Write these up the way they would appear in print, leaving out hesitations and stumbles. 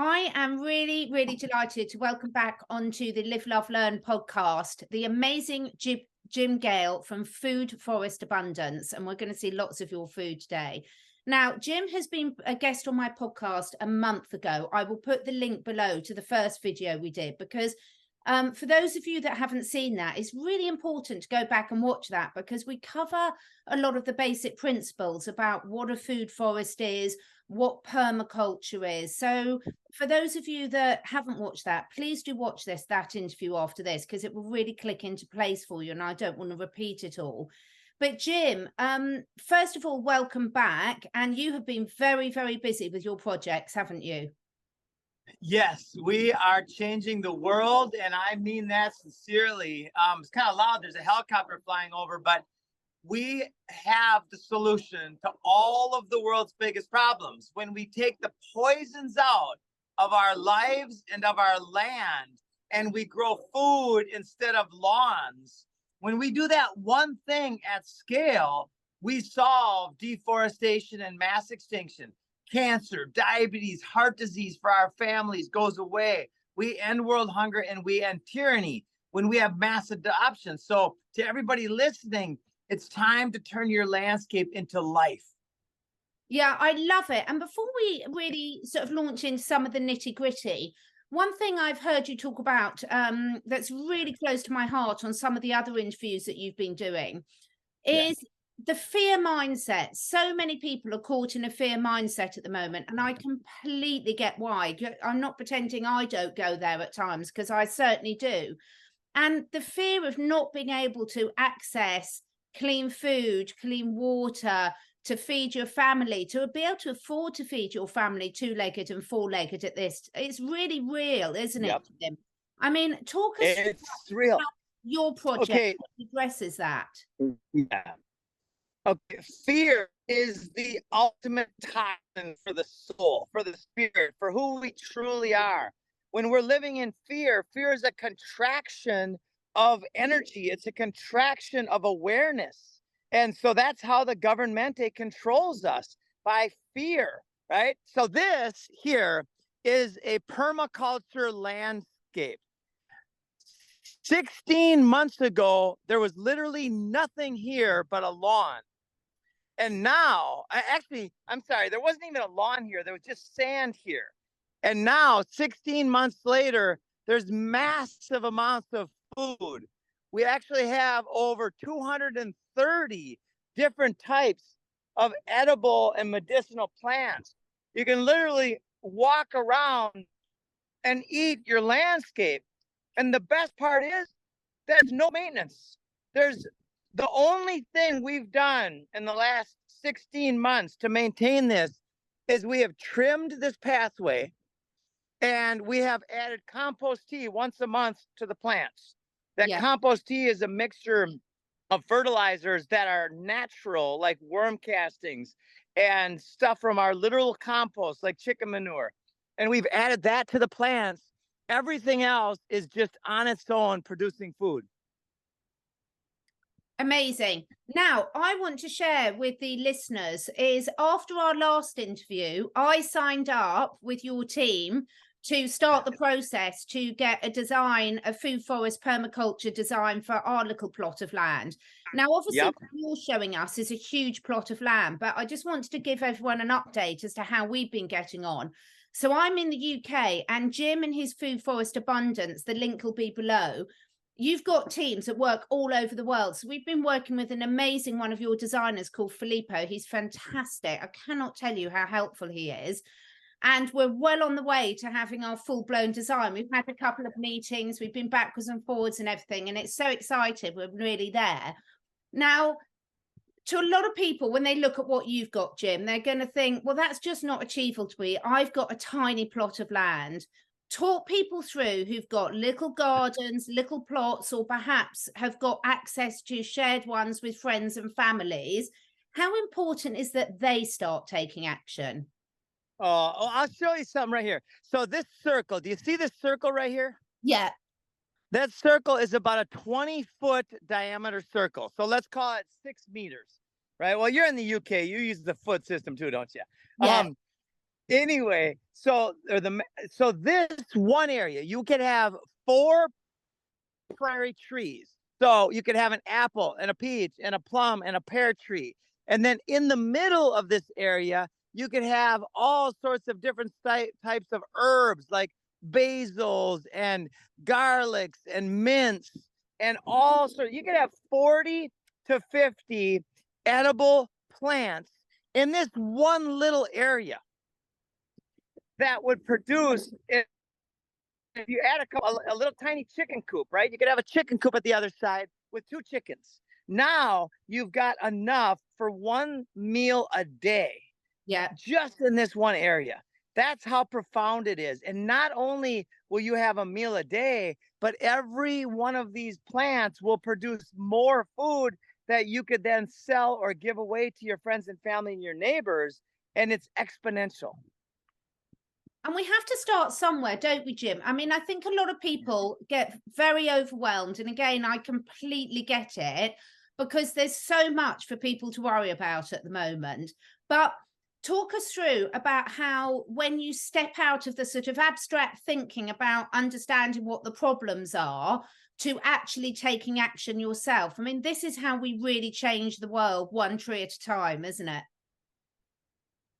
I am really, really delighted to welcome back onto the Live, Love, Learn podcast, the amazing Jim Gale from Food Forest Abundance. And we're going to see lots of your food today. Now, Jim has been a guest on my podcast a month ago. I will put the link below to the first video we did because for those of you that haven't seen that, it's really important to go back and watch that because we cover a lot of the basic principles about what a food forest is, what permaculture is. So for those of you that haven't watched that, please do watch that interview after this because it will really click into place for you and I don't want to repeat it all. But Jim, first of all, welcome back. And you have been very, very busy with your projects, haven't you? Yes, we are changing the world, and I mean that sincerely. It's kind of loud. There's a helicopter flying over, but we have the solution to all of the world's biggest problems. When we take the poisons out of our lives and of our land, and we grow food instead of lawns, when we do that one thing at scale, we solve deforestation and mass extinction. Cancer, diabetes, heart disease for our families goes away. We end world hunger and we end tyranny when we have mass adoption. So to everybody listening, it's time to turn your landscape into life. Yeah, I love it. And before we really sort of launch into some of the nitty gritty, one thing I've heard you talk about that's really close to my heart on some of the other interviews that you've been doing is the fear mindset. So many people are caught in a fear mindset at the moment, and I completely get why. I'm not pretending I don't go there at times because I certainly do. And the fear of not being able to access clean food, clean water, to feed your family, to be able to afford to feed your family two-legged and four-legged at this. It's really real, isn't it, Jim? I mean, talk us through real. How your project addresses that. Yeah. Okay, fear is the ultimate toxin for the soul, for the spirit, for who we truly are. When we're living in fear, fear is a contraction of energy. It's a contraction of awareness. And so that's how the governmente controls us, by fear, right? So this here is a permaculture landscape. 16 months ago, there was literally nothing here but a lawn. And now, I'm sorry, there wasn't even a lawn here. There was just sand here. And now, 16 months later, there's massive amounts of food. We actually have over 230 different types of edible and medicinal plants. You can literally walk around and eat your landscape. And the best part is there's no maintenance. The only thing we've done in the last 16 months to maintain this is we have trimmed this pathway and we have added compost tea once a month to the plants. That compost tea is a mixture of fertilizers that are natural, like worm castings and stuff from our literal compost, like chicken manure. And we've added that to the plants. Everything else is just on its own producing food. Amazing. Now, I want to share with the listeners is after our last interview, I signed up with your team to start the process to get a food forest permaculture design for our little plot of land. Now, obviously, what you're showing us is a huge plot of land, but I just wanted to give everyone an update as to how we've been getting on. So I'm in the UK and Jim and his Food Forest Abundance, the link will be below. You've got teams that work all over the world. So we've been working with an amazing one of your designers called Filippo. He's fantastic. I cannot tell you how helpful he is. And we're well on the way to having our full-blown design. We've had a couple of meetings. We've been backwards and forwards and everything. And it's so exciting. We're really there. Now, to a lot of people, when they look at what you've got, Jim, they're going to think, well, that's just not achievable to me. I've got a tiny plot of land. Talk people through who've got little gardens, little plots, or perhaps have got access to shared ones with friends and families. How important is that they start taking action? Oh, I'll show you something right here. So this circle, do you see this circle right here? Yeah. That circle is about a 20-foot diameter circle. So let's call it 6 meters, right? Well, you're in the UK. You use the foot system too, don't you? Yeah. Anyway, so this one area, you could have 4 prairie trees. So you could have an apple and a peach and a plum and a pear tree. And then in the middle of this area, you could have all sorts of different types of herbs like basils and garlics and mints and all sorts. You could have 40 to 50 edible plants in this one little area that would produce, if you add a little tiny chicken coop, right? You could have a chicken coop at the other side with 2 chickens. Now you've got enough for 1 meal a day. Yeah. Just in this one area. That's how profound it is. And not only will you have a meal a day, but every one of these plants will produce more food that you could then sell or give away to your friends and family and your neighbors. And it's exponential. And we have to start somewhere, don't we, Jim? I mean, I think a lot of people get very overwhelmed. And again, I completely get it because there's so much for people to worry about at the moment. But talk us through about how, when you step out of the sort of abstract thinking about understanding what the problems are to actually taking action yourself. I mean, this is how we really change the world, one tree at a time, isn't it?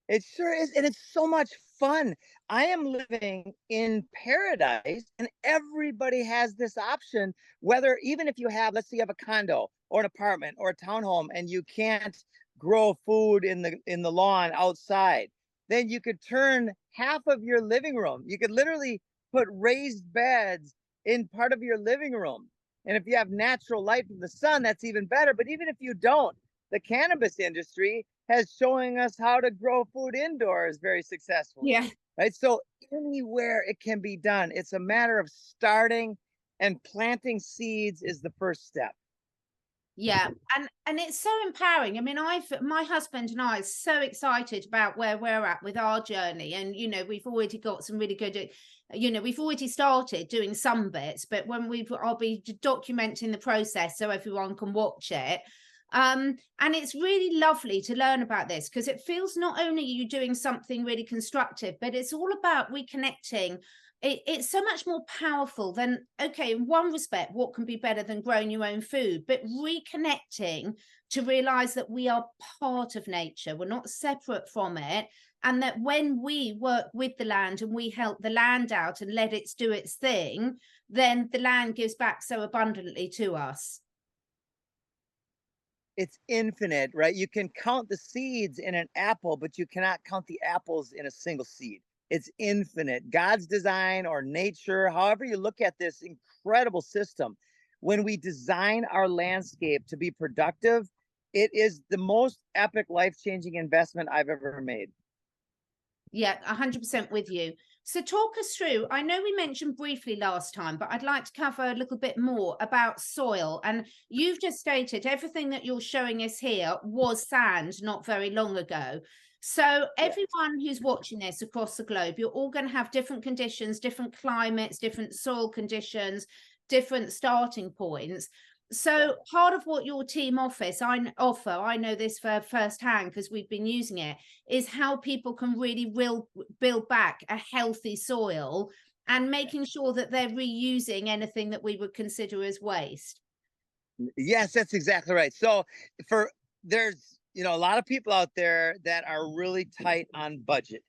It sure is. And it's so much fun. I am living in paradise and everybody has this option, whether, even if you have, let's say you have a condo or an apartment or a townhome and you can't grow food in the lawn outside, then you could turn half of your living room. You could literally put raised beds in part of your living room. And if you have natural light from the sun, that's even better. But even if you don't, the cannabis industry has showing us how to grow food indoors very successfully. Yeah. Right. So anywhere it can be done, it's a matter of starting, and planting seeds is the first step. Yeah, and it's so empowering. I mean, my husband and I are so excited about where we're at with our journey, and we've already got some really good, we've already started doing some bits, but when I'll be documenting the process so everyone can watch it. And it's really lovely to learn about this because it feels not only you doing something really constructive, but it's all about reconnecting. It's so much more powerful than, okay, in one respect, what can be better than growing your own food, but reconnecting to realize that we are part of nature. We're not separate from it. And that when we work with the land and we help the land out and let it do its thing, then the land gives back so abundantly to us. It's infinite, right? You can count the seeds in an apple, but you cannot count the apples in a single seed. It's infinite. God's design, or nature, however you look at this incredible system, when we design our landscape to be productive, it is the most epic, life-changing investment I've ever made. Yeah, 100% with you. So talk us through, I know we mentioned briefly last time, but I'd like to cover a little bit more about soil. And you've just stated everything that you're showing us here was sand not very long ago. So everyone who's watching this across the globe, you're all going to have different conditions, different climates, different soil conditions, different starting points. So part of what your team I know this for firsthand because we've been using it, is how people can really build back a healthy soil and making sure that they're reusing anything that we would consider as waste. Yes, that's exactly right. So there's a lot of people out there that are really tight on budget.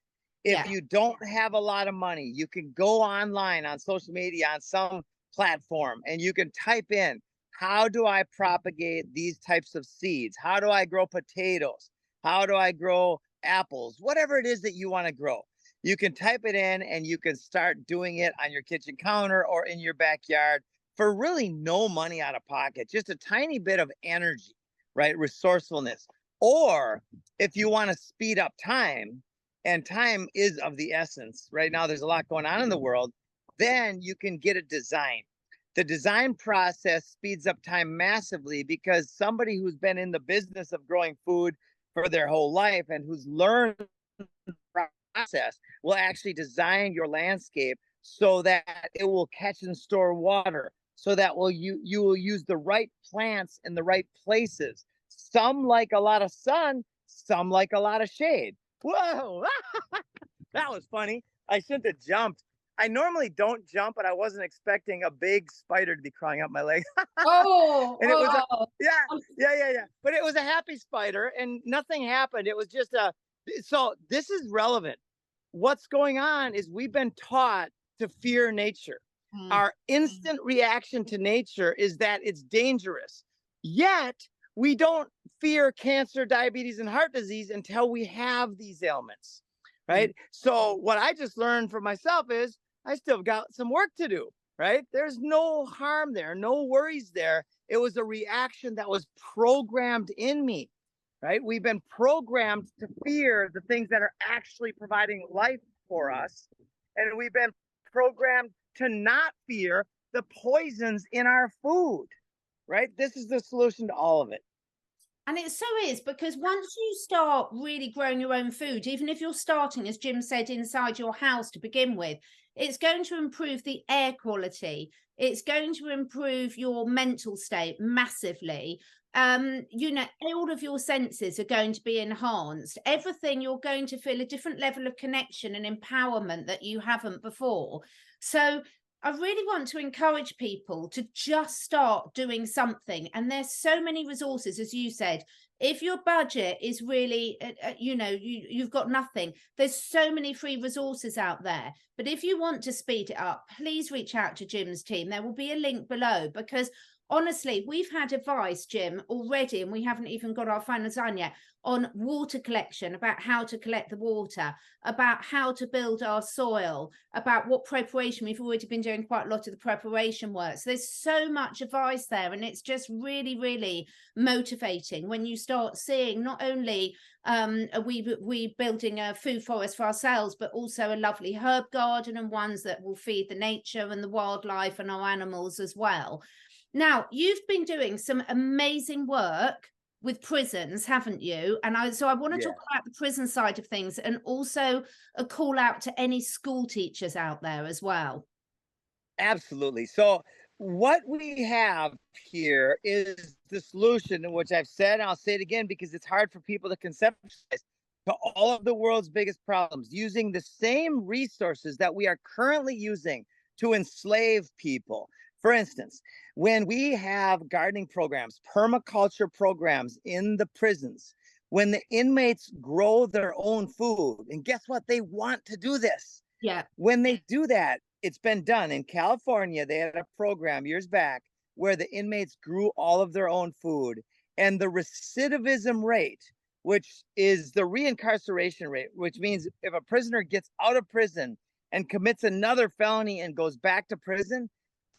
If you don't have a lot of money, you can go online on social media on some platform and you can type in, how do I propagate these types of seeds? How do I grow potatoes? How do I grow apples? Whatever it is that you want to grow, you can type it in and you can start doing it on your kitchen counter or in your backyard for really no money out of pocket, just a tiny bit of energy, right? Resourcefulness. Or if you want to speed up time, and time is of the essence right now, there's a lot going on in the world, then you can get a design. The design process speeds up time massively because somebody who's been in the business of growing food for their whole life and who's learned the process will actually design your landscape so that it will catch and store water, so that you will use the right plants in the right places. Some like a lot of sun, some like a lot of shade. Whoa! That was funny. I shouldn't have jumped. I normally don't jump, but I wasn't expecting a big spider to be crawling up my leg. Oh, And it was a, oh. yeah. But it was a happy spider and nothing happened. It was just a, so this is relevant. What's going on is we've been taught to fear nature. Our instant reaction to nature is that it's dangerous. Yet we don't fear cancer, diabetes, and heart disease until we have these ailments, right? So what I just learned for myself is I still got some work to do, right? There's no harm there, no worries there. It was a reaction that was programmed in me, right? We've been programmed to fear the things that are actually providing life for us. And we've been programmed to not fear the poisons in our food, right? This is the solution to all of it. And it so is, because once you start really growing your own food, even if you're starting, as Jim said, inside your house to begin with, it's going to improve the air quality. It's going to improve your mental state massively. You know, all of your senses are going to be enhanced. Everything, you're going to feel a different level of connection and empowerment that you haven't before. So I really want to encourage people to just start doing something. And there's so many resources, as you said. If your budget is really, you know, you've got nothing, there's so many free resources out there. But if you want to speed it up, please reach out to Jim's team. There will be a link below, because honestly, we've had advice, Jim, already, and we haven't even got our final design yet, on water collection, about how to collect the water, about how to build our soil, about what preparation. We've already been doing quite a lot of the preparation work. So there's so much advice there, and it's just really, really motivating when you start seeing not only are we building a food forest for ourselves, but also a lovely herb garden, and ones that will feed the nature and the wildlife and our animals as well. Now, you've been doing some amazing work with prisons, haven't you? And I want to talk about the prison side of things, and also a call out to any school teachers out there as well. Absolutely. So what we have here is the solution, which I've said, and I'll say it again because it's hard for people to conceptualize, to all of the world's biggest problems, using the same resources that we are currently using to enslave people. For instance, when we have gardening programs, permaculture programs in the prisons, when the inmates grow their own food, and guess what? They want to do this. Yeah. When they do that, it's been done. In California, they had a program years back where the inmates grew all of their own food, and the recidivism rate, which is the reincarceration rate, which means if a prisoner gets out of prison and commits another felony and goes back to prison,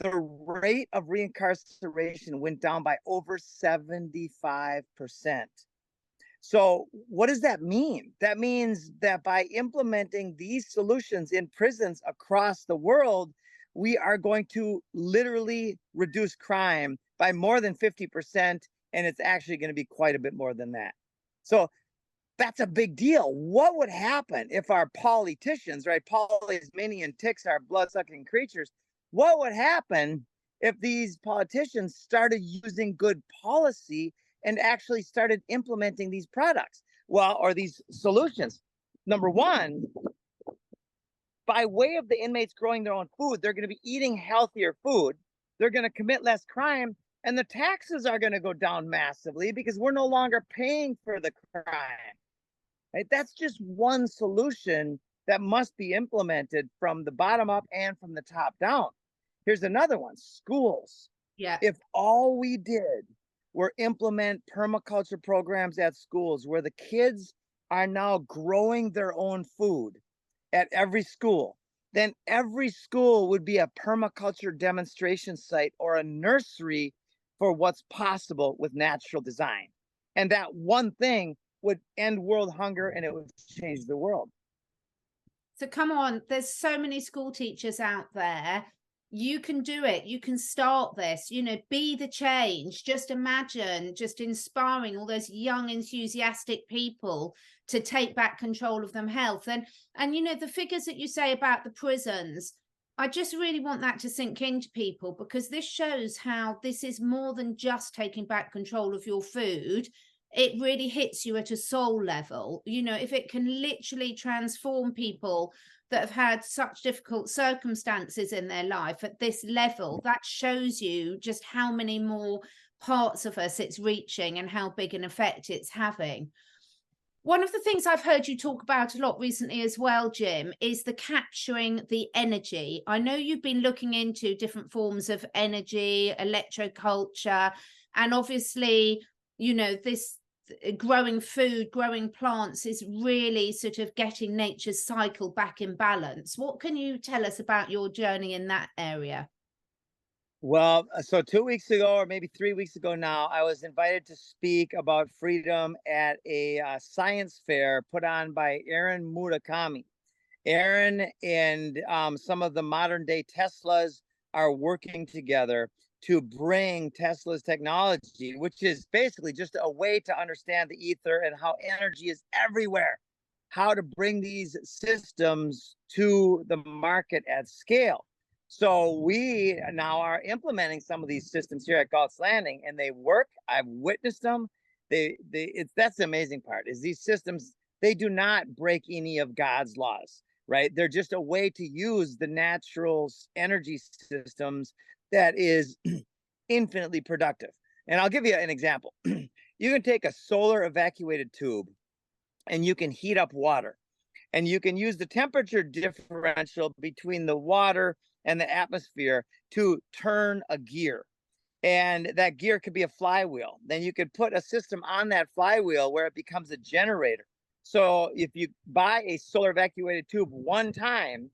the rate of reincarceration went down by over 75%. So what does that mean? That means that by implementing these solutions in prisons across the world, we are going to literally reduce crime by more than 50%. And it's actually going to be quite a bit more than that. So that's a big deal. What would happen if our politicians, right? Polymanian ticks are blood-sucking creatures. What would happen if these politicians started using good policy and actually started implementing these products? Well, or these solutions. Number one, by way of the inmates growing their own food, they're going to be eating healthier food. They're going to commit less crime, and the taxes are going to go down massively because we're no longer paying for the crime. Right? That's just one solution that must be implemented from the bottom up and from the top down. Here's another one: schools. Yeah. If all we did were implement permaculture programs at schools where the kids are now growing their own food at every school, then every school would be a permaculture demonstration site or a nursery for what's possible with natural design. And that one thing would end world hunger, and it would change the world. So come on, there's so many school teachers out there. You can do it. You can start this, you know, be the change. Just imagine just inspiring all those young, enthusiastic people to take back control of their health. And you know, the figures that you say about the prisons, I just really want that to sink into people, because this shows how this is more than just taking back control of your food. it really hits you at a soul level. You know, if it can literally transform people that have had such difficult circumstances in their life at this level, that shows you just how many more parts of us it's reaching and how big an effect it's having. One of the things I've heard you talk about a lot recently as well, Jim, is the capturing the energy. I know you've been looking into different forms of energy, electroculture, and obviously, you know, this growing food, growing plants is really sort of getting nature's cycle back in balance. What can you tell us about your journey in that area? Well, so 2 weeks ago, or maybe 3 weeks ago now, I was invited to speak about freedom at a science fair put on by Aaron Murakami. Aaron and some of the modern day Teslas are working together to bring Tesla's technology, which is basically just a way to understand the ether and how energy is everywhere, how to bring these systems to the market at scale. So we now are implementing some of these systems here at Galt's Landing, and they work. I've witnessed them. That's the amazing part, is these systems, they do not break any of God's laws, right? They're just a way to use the natural energy systems that is infinitely productive. And I'll give you an example. You can take a solar evacuated tube and you can heat up water, and you can use the temperature differential between the water and the atmosphere to turn a gear. And that gear could be a flywheel. Then you could put a system on that flywheel where it becomes a generator. So if you buy a solar evacuated tube one time,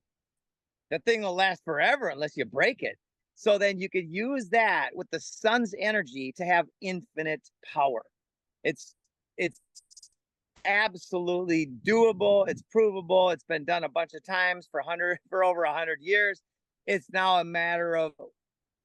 the thing will last forever unless you break it. So then you could use that with the sun's energy to have infinite power. It's absolutely doable. It's provable. It's been done a bunch of times for over 100 years. It's now a matter of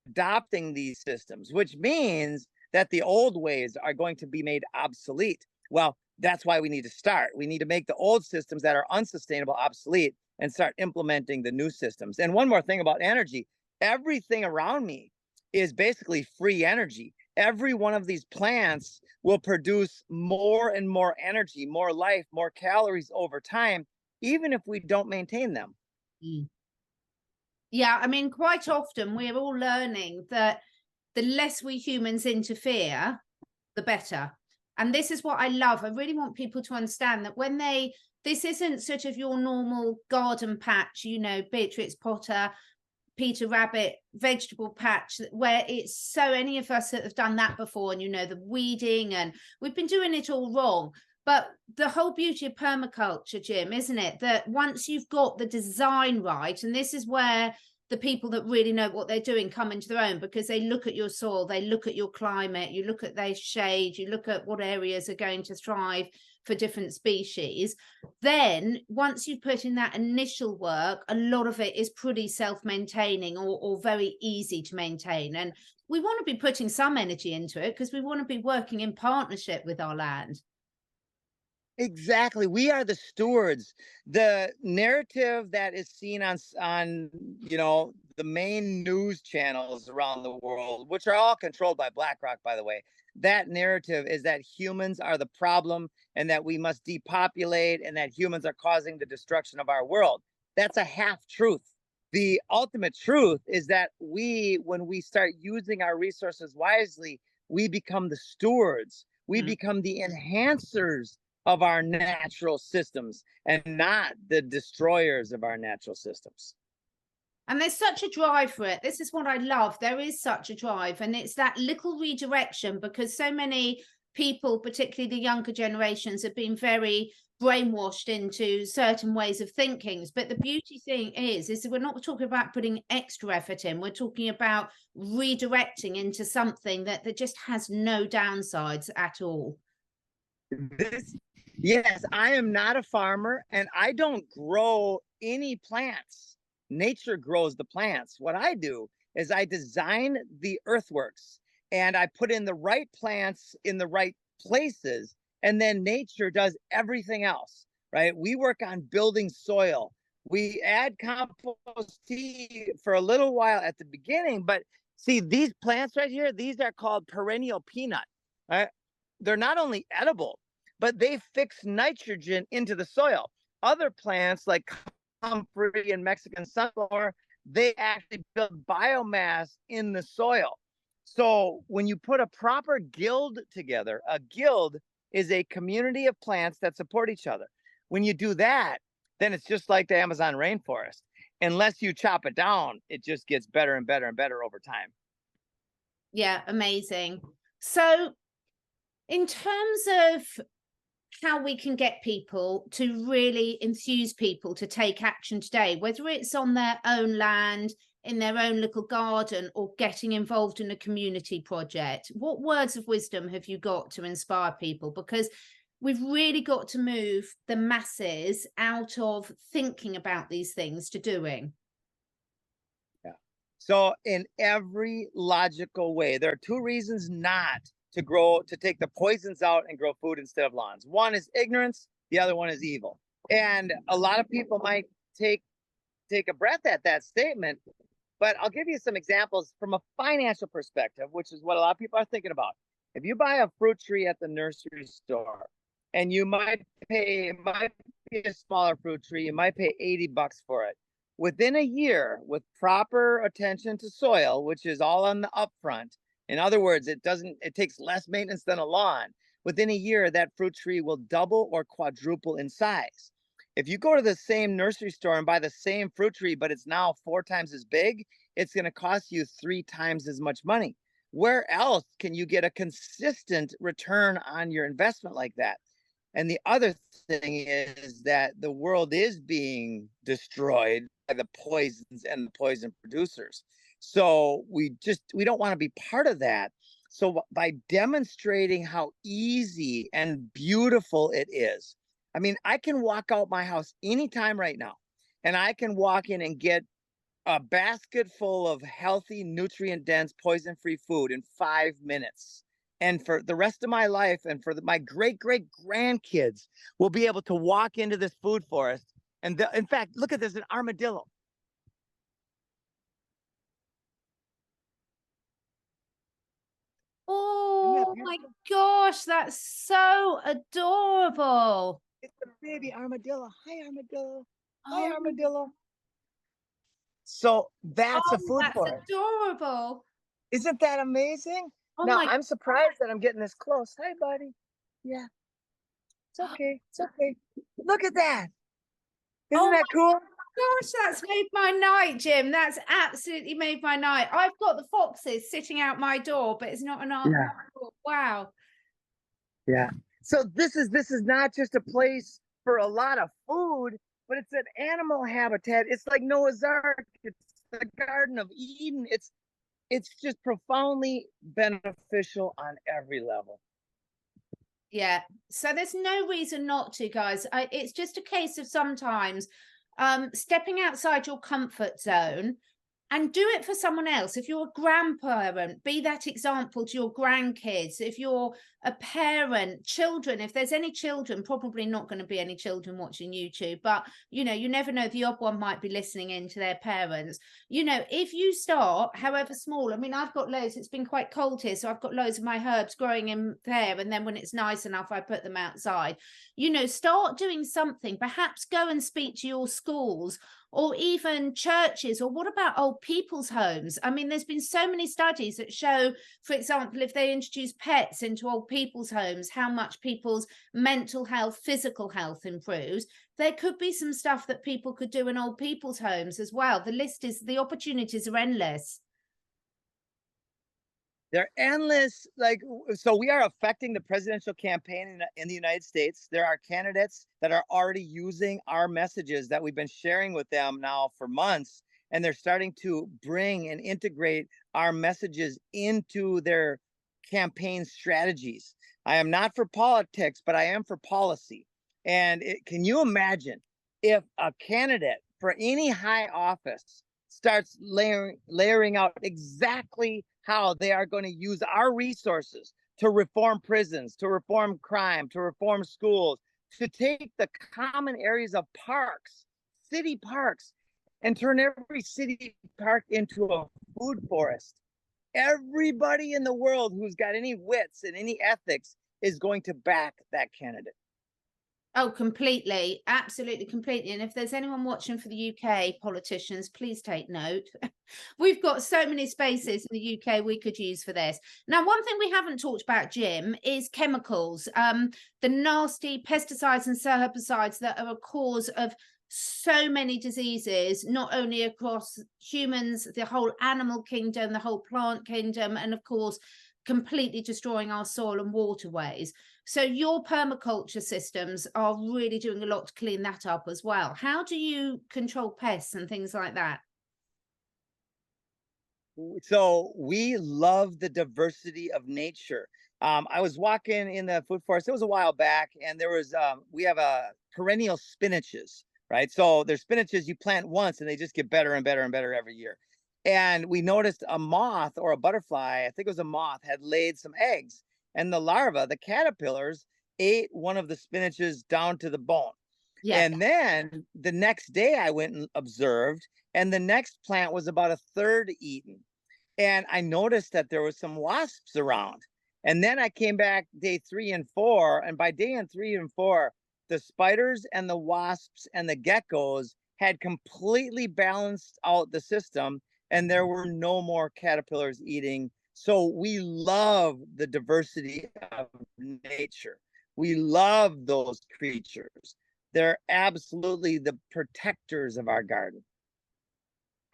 adopting these systems, which means that the old ways are going to be made obsolete. Well, that's why we need to start. We need to make the old systems that are unsustainable obsolete and start implementing the new systems. And one more thing about energy, everything around me is basically free energy. Every one of these plants will produce more and more energy, more life, more calories over time, even if we don't maintain them. Mm. Yeah, I mean, quite often we're all learning that the less we humans interfere, the better. And this is what I love. I really want people to understand that when this isn't sort of your normal garden patch, you know, Beatrix Potter, Peter Rabbit vegetable patch, where it's so any of us that have done that before, and you know, the weeding, and we've been doing it all wrong. But the whole beauty of permaculture, Jim, isn't it, that once you've got the design right, and this is where the people that really know what they're doing come into their own, because they look at your soil, they look at your climate, you look at their shade, you look at what areas are going to thrive for different species. Then once you put in that initial work, a lot of it is pretty self-maintaining or very easy to maintain. And we want to be putting some energy into it because we want to be working in partnership with our land. Exactly. We are the stewards. The narrative that is seen on the main news channels around the world, which are all controlled by BlackRock, by the way, that narrative is that humans are the problem and that we must depopulate and that humans are causing the destruction of our world. That's a half truth. The ultimate truth is that when we start using our resources wisely, we become the stewards. We become the enhancers of our natural systems and not the destroyers of our natural systems. And there's such a drive for it. This is what I love. There is such a drive, and it's that little redirection, because so many people, particularly the younger generations, have been very brainwashed into certain ways of thinking. But the beauty thing is we're not talking about putting extra effort in. We're talking about redirecting into something that just has no downsides at all. Yes, I am not a farmer and I don't grow any plants. Nature grows the plants. What I do is I design the earthworks and I put in the right plants in the right places, and then nature does everything else, right? We work on building soil. We add compost tea for a little while at the beginning, but see, these plants right here, these are called perennial peanut, right? they're not only edible, but they fix nitrogen into the soil. Other plants like comfrey and Mexican sunflower, they actually build biomass in the soil. So when you put a proper guild together, a guild is a community of plants that support each other. When you do that, then it's just like the Amazon rainforest. Unless you chop it down, it just gets better and better and better over time. Yeah, amazing. So in terms of how we can get people to really enthuse people to take action today, whether it's on their own land, in their own little garden, or getting involved in a community project, what words of wisdom have you got to inspire people? Because we've really got to move the masses out of thinking about these things to doing. Yeah. So in every logical way, there are two reasons not to take the poisons out and grow food instead of lawns. One is ignorance, the other one is evil. And a lot of people might take a breath at that statement, but I'll give you some examples from a financial perspective, which is what a lot of people are thinking about. If you buy a fruit tree at the nursery store, and it might be a smaller fruit tree, you might pay $80 for it. Within a year, with proper attention to soil, which is all on the upfront, in other words, it takes less maintenance than a lawn. Within a year, that fruit tree will double or quadruple in size. If you go to the same nursery store and buy the same fruit tree, but it's now 4 times as big, it's going to cost you 3 times as much money. Where else can you get a consistent return on your investment like that? And the other thing is that the world is being destroyed by the poisons and the poison producers. So we don't want to be part of that. So by demonstrating how easy and beautiful it is, I mean, I can walk out my house anytime right now, and I can walk in and get a basket full of healthy, nutrient-dense, poison-free food in 5 minutes. And for the rest of my life and for my great-great-grandkids will be able to walk into this food forest. And in fact, look at this, an armadillo. Oh my gosh, that's so adorable. It's a baby armadillo. Hi, armadillo. Hi, armadillo. So that's a food forest. That's adorable. Isn't that amazing? Oh now, my I'm surprised that I'm getting this close. Hi, buddy. Yeah. It's okay. It's okay. Look at that. Isn't that cool? Gosh, that's made my night, Jim. That's absolutely made my night. I've got the foxes sitting out my door, but it's not an art. Yeah. Wow. Yeah. So this is not just a place for a lot of food, but it's an animal habitat. It's like Noah's Ark. It's the Garden of Eden. It's just profoundly beneficial on every level. Yeah. So there's no reason not to, guys. It's just a case of sometimes stepping outside your comfort zone and do it for someone else. If you're a grandparent, be that example to your grandkids. If you're a parent, children, if there's any children, probably not going to be any children watching YouTube, but you know, you never know, the odd one might be listening in to their parents. You know, if you start, however small, I mean, I've got loads, it's been quite cold here, so I've got loads of my herbs growing in there, and then when it's nice enough, I put them outside. You know, start doing something. Perhaps go and speak to your schools or even churches, or what about old people's homes? I mean, there's been so many studies that show, for example, if they introduce pets into old people's homes, how much people's mental health, physical health improves. There could be some stuff that people could do in old people's homes as well. The opportunities are endless. They're endless. So we are affecting the presidential campaign in the United States. There are candidates that are already using our messages that we've been sharing with them now for months, and they're starting to bring and integrate our messages into their campaign strategies. I am not for politics, but I am for policy. And can you imagine if a candidate for any high office starts layering out exactly how they are going to use our resources to reform prisons, to reform crime, to reform schools, to take the common areas of parks, city parks, and turn every city park into a food forest. Everybody in the world who's got any wits and any ethics is going to back that candidate. Oh, completely. Absolutely, completely. And if there's anyone watching for the UK politicians, please take note. We've got so many spaces in the UK we could use for this. Now, one thing we haven't talked about, Jim, is chemicals. The nasty pesticides and herbicides that are a cause of so many diseases, not only across humans, the whole animal kingdom, the whole plant kingdom, and of course, completely destroying our soil and waterways. So your permaculture systems are really doing a lot to clean that up as well. How do you control pests and things like that? So we love the diversity of nature. I was walking in the food forest. It was a while back, and there was we have a perennial spinaches, right? So there's spinaches you plant once, and they just get better and better and better every year. And we noticed a moth or a butterfly, I think it was a moth, had laid some eggs, and the larva, the caterpillars, ate one of the spinaches down to the bone. Yeah. And then the next day I went and observed, and the next plant was about a third eaten. And I noticed that there was some wasps around. And then I came back day 3 and 4, and by day 3 and 4, the spiders and the wasps and the geckos had completely balanced out the system, and there were no more caterpillars eating. So we love the diversity of nature. We love those creatures. They're absolutely the protectors of our garden.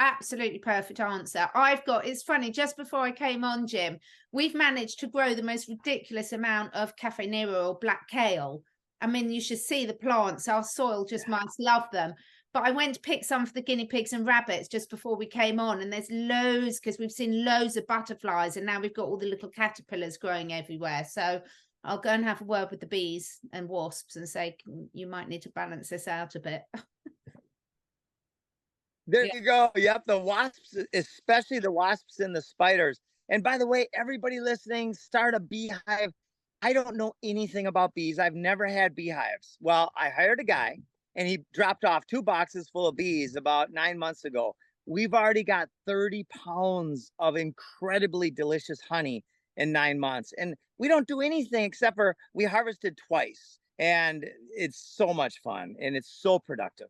Absolutely perfect answer. It's funny, just before I came on, Jim, we've managed to grow the most ridiculous amount of Cafe Nero or black kale. I mean, you should see the plants. Our soil just must love them. But I went to pick some for the guinea pigs and rabbits just before we came on, and there's loads, because we've seen loads of butterflies, and now we've got all the little caterpillars growing everywhere. So I'll go and have a word with the bees and wasps and say, you might need to balance this out a bit. There Yeah. you go. Yep, the wasps, especially the wasps and the spiders. And by the way, everybody listening, start a beehive. I don't know anything about bees. I've never had beehives. Well, I hired a guy, and he dropped off 2 boxes full of bees about 9 months ago. We've already got 30 pounds of incredibly delicious honey in 9 months. And we don't do anything except for we harvested twice. And it's so much fun, and it's so productive.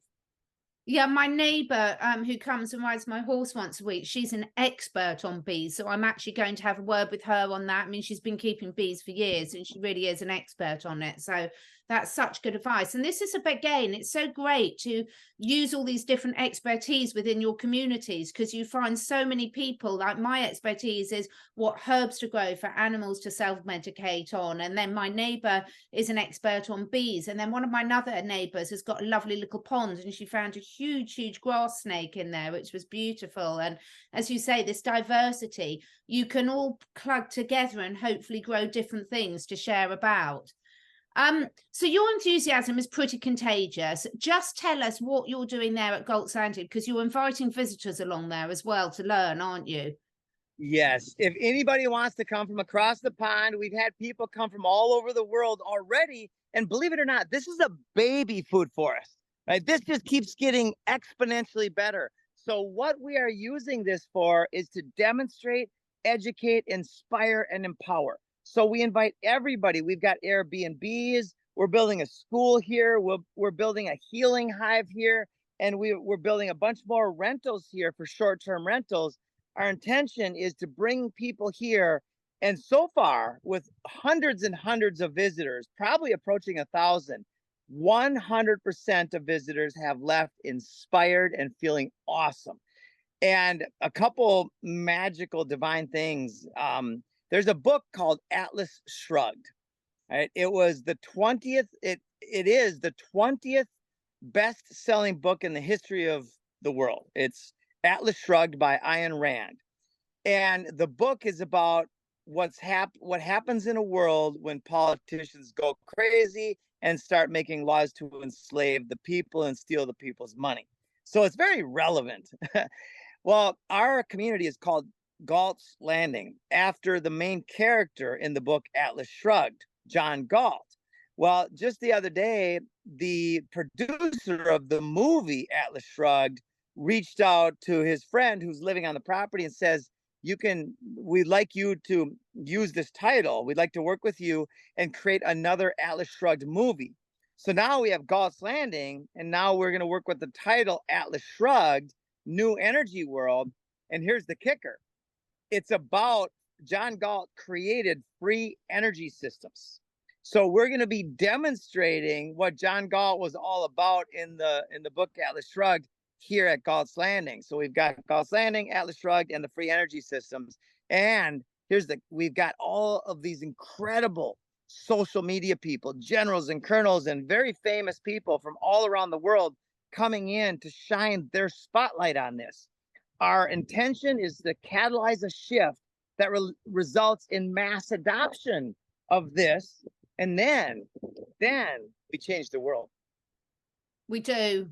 Yeah, my neighbour who comes and rides my horse once a week, she's an expert on bees. So I'm actually going to have a word with her on that. I mean, she's been keeping bees for years and she really is an expert on it. So that's such good advice. And this is again, it's so great to use all these different expertise within your communities, because you find so many people. Like my expertise is what herbs to grow for animals to self-medicate on. And then my neighbour is an expert on bees. And then one of my other neighbours has got a lovely little pond, and she found a huge grass snake in there, which was beautiful. And as you say, this diversity, you can all plug together and hopefully grow different things to share about. So your enthusiasm is pretty contagious. Just tell us what you're doing there at Galt Sanded, because you're inviting visitors along there as well to learn, aren't you? Yes. If anybody wants to come from across the pond, we've had people come from all over the world already. And believe it or not, this is a baby food forest, right? This just keeps getting exponentially better. So what we are using this for is to demonstrate, educate, inspire, and empower. So we invite everybody. We've got Airbnbs. We're building a school here. We're building a healing hive here. And we're building a bunch more rentals here for short-term rentals. Our intention is to bring people here. And so far, with hundreds and hundreds of visitors, probably approaching 1,000, 100% of visitors have left inspired and feeling awesome. And a couple magical divine things. There's a book called Atlas Shrugged. Right? It was the 20th. It is the 20th best-selling book in the history of the world. It's Atlas Shrugged by Ayn Rand. And the book is about what happens in a world when politicians go crazy and start making laws to enslave the people and steal the people's money. So it's very relevant. Well, our community is called Galt's Landing, after the main character in the book Atlas Shrugged, John Galt. Well, just the other day, the producer of the movie Atlas Shrugged reached out to his friend who's living on the property and says, we'd like you to use this title. We'd like to work with you and create another Atlas Shrugged movie. So now we have Galt's Landing, and now we're going to work with the title Atlas Shrugged, New Energy World. And here's the kicker. It's about John Galt created free energy systems. So we're going to be demonstrating what John Galt was all about in the book Atlas Shrugged here at Galt's Landing. So we've got Galt's Landing, Atlas Shrugged, and the free energy systems. And we've got all of these incredible social media people, generals and colonels, and very famous people from all around the world coming in to shine their spotlight on this. Our intention is to catalyze a shift that results in mass adoption of this, and then we change the world. We do.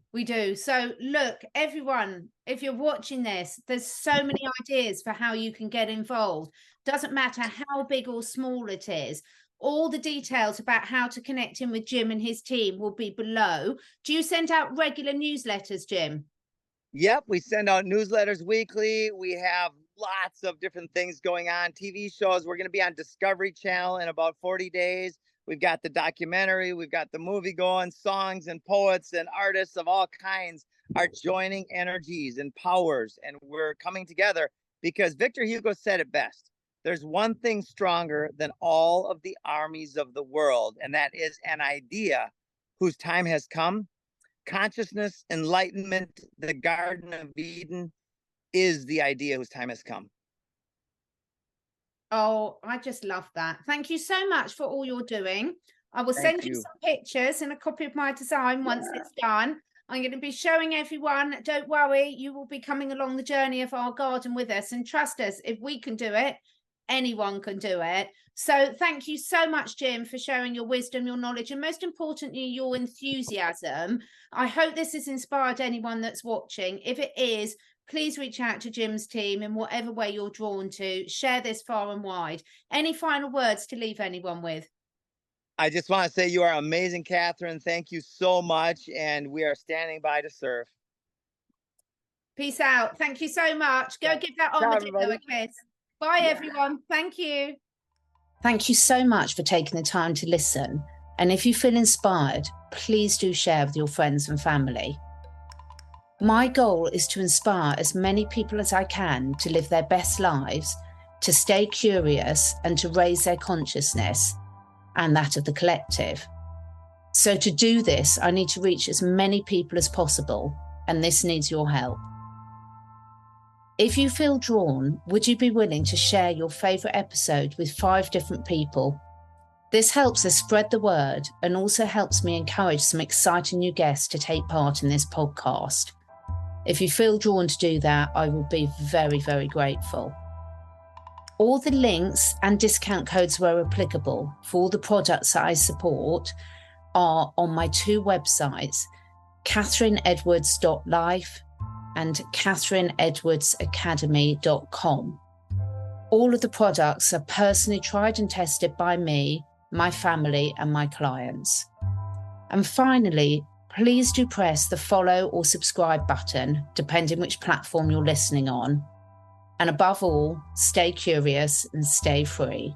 So look, everyone, if you're watching this, there's so many ideas for how you can get involved. Doesn't matter how big or small it is. All the details about how to connect in with Jim and his team will be below. Do you send out regular newsletters, Jim? Yep, we send out newsletters weekly. We have lots of different things going on. TV shows. We're going to be on Discovery Channel in about 40 days. We've got the documentary. We've got the movie going. Songs and poets and artists of all kinds are joining energies and powers. And we're coming together because Victor Hugo said it best. There's one thing stronger than all of the armies of the world, and that is an idea whose time has come. Consciousness, enlightenment, the Garden of Eden is the idea whose time has come. Oh, I just love that. Thank you so much for all you're doing. I will send you some pictures and a copy of my design once it's done. I'm going to be showing everyone. Don't worry, you will be coming along the journey of our garden with us. And trust us, if we can do it, anyone can do it. So thank you so much, Jim, for sharing your wisdom, your knowledge, and most importantly, your enthusiasm. I hope this has inspired anyone that's watching. If it is, please reach out to Jim's team in whatever way you're drawn to. Share this far and wide. Any final words to leave anyone with? I just want to say you are amazing, Catherine. Thank you so much. And we are standing by to serve. Peace out. Thank you so much. Go give that armadillo a kiss. Bye, everyone. Thank you. Thank you so much for taking the time to listen. And if you feel inspired, please do share with your friends and family. My goal is to inspire as many people as I can to live their best lives, to stay curious, and to raise their consciousness and that of the collective. So to do this, I need to reach as many people as possible, and this needs your help. If you feel drawn, would you be willing to share your favourite episode with 5 different people? This helps us spread the word and also helps me encourage some exciting new guests to take part in this podcast. If you feel drawn to do that, I will be very, very grateful. All the links and discount codes where applicable for all the products that I support are on my 2 websites, catherineedwards.life and catherineedwardsacademy.com. All of the products are personally tried and tested by me, my family, and my clients. And finally, please do press the follow or subscribe button, depending which platform you're listening on. And above all, stay curious and stay free.